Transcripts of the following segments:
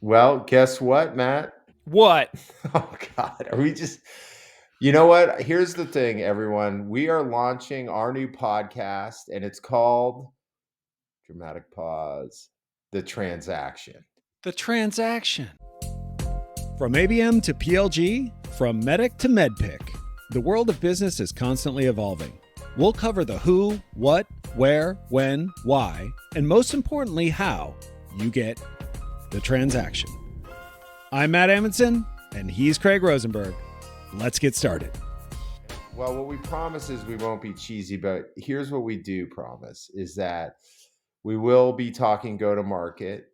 Well, guess what, Matt? What? Oh God, are we just? You know what? Here's the thing, everyone. We are launching our new podcast, and it's called Dramatic Pause, The Transaction. The transaction. From ABM to PLG, from Medic to MedPick, the world of business is constantly evolving. We'll cover the who, what, where, when, why, and most importantly, how you get the transaction. I'm Matt Amundsen, and he's Craig Rosenberg. Let's get started. Well, what we promise is we won't be cheesy, but here's what we do promise is that we will be talking go-to-market.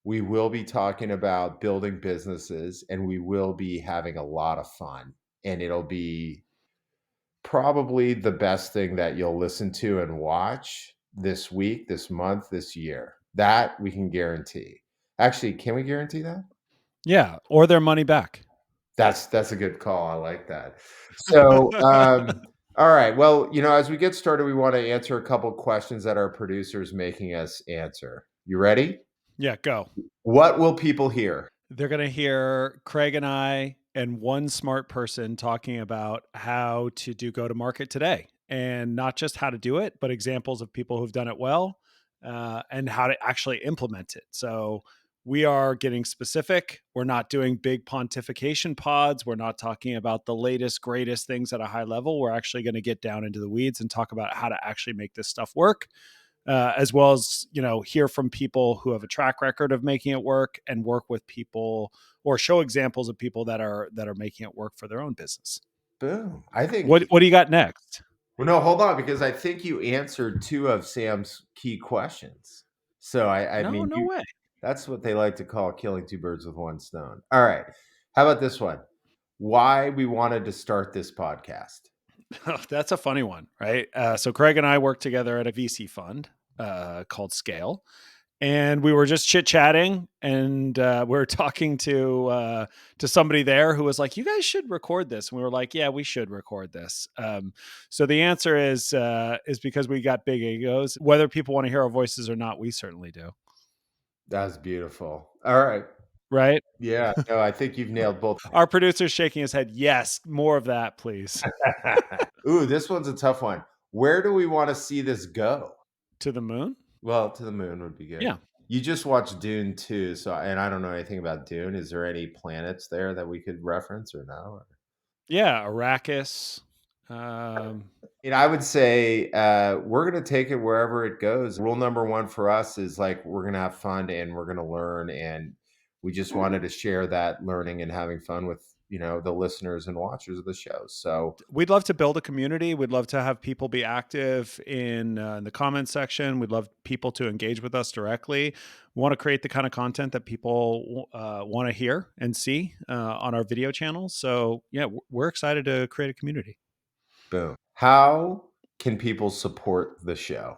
We will be talking about building businesses, and we will be having a lot of fun. And it'll be probably the best thing that you'll listen to and watch this week, this month, this year. That we can guarantee. Actually, can we guarantee that? Yeah, or their money back. That's a good call. I like that. So, all right. Well, as we get started, we want to answer a couple questions that our producer's making us answer. You ready? Yeah, go. What will people hear? They're going to hear Craig and I and one smart person talking about how to do go to market today, and not just how to do it, but examples of people who've done it well, and how to actually implement it. So we are getting specific. We're not doing big pontification pods. We're not talking about the latest, greatest things at a high level. We're actually going to get down into the weeds and talk about how to actually make this stuff work. As well as hear from people who have a track record of making it work, and work with people or show examples of people that are making it work for their own business. Boom. I think. What do you got next? Well, no, hold on, because I think you answered two of Sam's key questions. So I No, mean, no way. that's what they like to call killing two birds with one stone. All right. How about this one? Why we wanted to start this podcast? Oh, that's a funny one, right? So Craig and I work together at a VC fund called Scale, and we were just chit chatting, and we were talking to somebody there who was like, "You guys should record this." And we were like, "Yeah, we should record this." So the answer is because we got big egos. Whether people want to hear our voices or not, we certainly do. That's beautiful. All right. Right? Yeah. No, I think you've nailed both. Our producer's shaking his head. Yes, more of that, please. Ooh, this one's a tough one. Where do we want to see this go? To the moon? Well, to the moon would be good. Yeah. You just watched Dune 2, and I don't know anything about Dune. Is there any planets there that we could reference or no? Yeah, Arrakis. I would say we're going to take it wherever it goes. Rule number one for us is like we're going to have fun and we're going to learn, and we just wanted to share that learning and having fun with the listeners and watchers of the show. So We'd love to build a community. We'd love to have people be active in the comments section. We'd love people to engage with us directly. We want to create the kind of content that people want to hear and see on our video channels. So yeah, we're excited to create a community. boom. How can people support the show?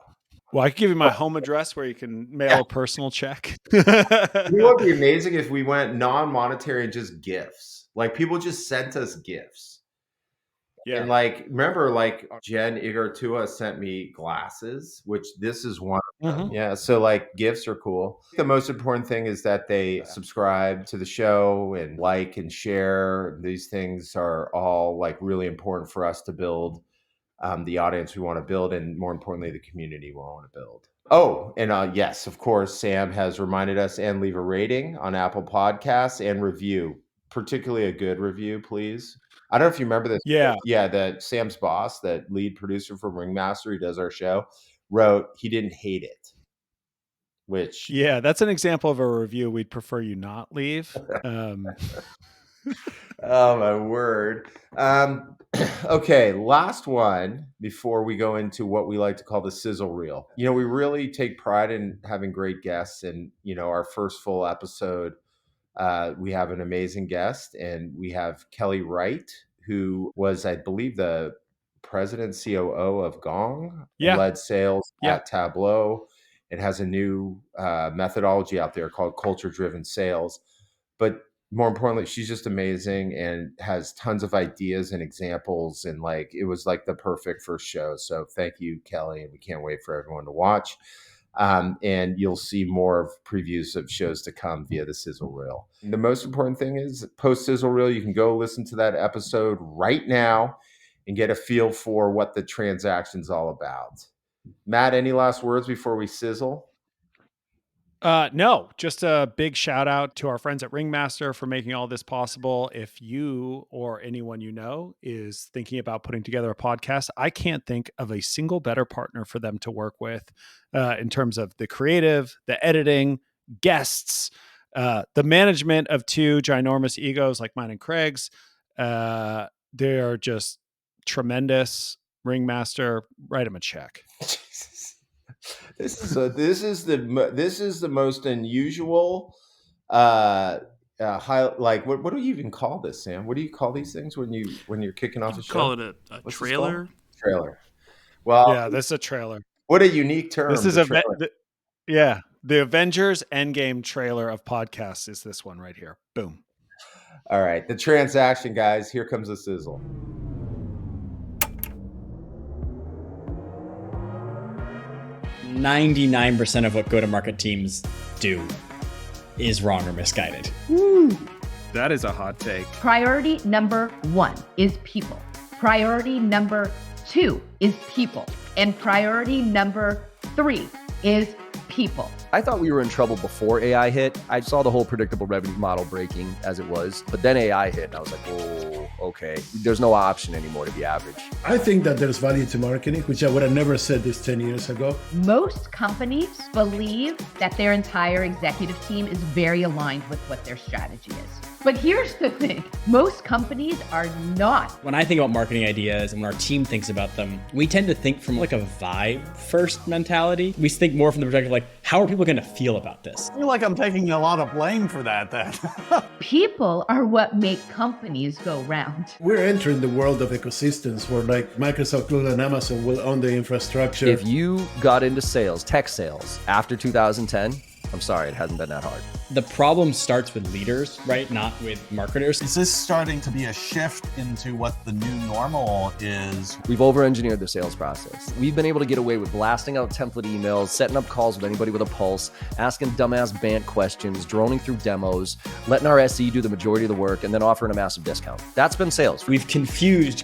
Well, I can give you my home address where you can mail a personal check. What would be amazing if we went non-monetary and just gifts. Like people just sent us gifts. Yeah. And like, remember, like Jen Igartua sent me glasses, which this is one of them. Mm-hmm. Yeah. So like gifts are cool. The most important thing is that they subscribe to the show and like and share. These things are all like really important for us to build the audience we want to build, and more importantly, the community we want to build. Oh, and yes, of course, Sam has reminded us, and leave a rating on Apple Podcasts and review, particularly a good review, please. I don't know if you remember this. Yeah. Yeah, that Sam's boss, that lead producer from Ringmaster, who does our show, wrote he didn't hate it. Which Yeah, that's an example of a review we'd prefer you not leave. Oh my word. Okay, last one before we go into what we like to call the sizzle reel. We really take pride in having great guests, and our first full episode, we have an amazing guest, and we have Kelly Wright, who was, I believe, the president COO of Gong, Yeah. led sales Yeah. at Tableau. It has a new methodology out there called culture-driven sales. But more importantly, she's just amazing and has tons of ideas and examples. And like, it was like the perfect first show. So thank you, Kelly. And we can't wait for everyone to watch. And you'll see more of previews of shows to come via the Sizzle Reel. The most important thing is post Sizzle Reel, you can go listen to that episode right now and get a feel for what the transaction's all about. Matt, any last words before we sizzle? No, just a big shout out to our friends at Ringmaster for making all this possible. If you or anyone you know is thinking about putting together a podcast, I can't think of a single better partner for them to work with in terms of the creative, the editing, guests, the management of two ginormous egos like mine and Craig's. They are just tremendous. Ringmaster, write them a check. This is the most unusual high, like what do you even call this, Sam? What do you call these things when you're kicking off a show? Call it a trailer. Trailer. Well, Yeah, this is a trailer. What a unique term. This is the Avengers Endgame trailer of podcasts is this one right here. Boom. All right, the transaction, guys. Here comes the sizzle. 99% of what go-to-market teams do is wrong or misguided. That is a hot take. Priority number 1 is people. Priority number 2 is people. And priority number 3 is people. I thought we were in trouble before AI hit. I saw the whole predictable revenue model breaking as it was, but then AI hit and I was like, oh, okay. There's no option anymore to be average. I think that there's value to marketing, which I would have never said this 10 years ago. Most companies believe that their entire executive team is very aligned with what their strategy is. But here's the thing, most companies are not. When I think about marketing ideas and when our team thinks about them, we tend to think from like a vibe first mentality. We think more from the perspective like, how are people going to feel about this? I feel like I'm taking a lot of blame for that then. People are what make companies go round. We're entering the world of ecosystems where like Microsoft, Google, and Amazon will own the infrastructure. If you got into sales, tech sales, after 2010, I'm sorry, it hasn't been that hard. The problem starts with leaders, right? Not with marketers. Is this starting to be a shift into what the new normal is? We've over-engineered the sales process. We've been able to get away with blasting out template emails, setting up calls with anybody with a pulse, asking dumbass BANT questions, droning through demos, letting our SE do the majority of the work, and then offering a massive discount. That's been sales. We've confused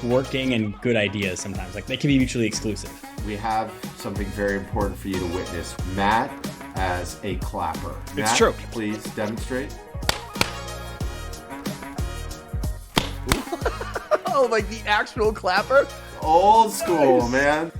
working and good ideas sometimes. Like they can be mutually exclusive. We have something very important for you to witness. Matt as a clapper. It's true. Please demonstrate. Oh, like the actual clapper? Old school, man.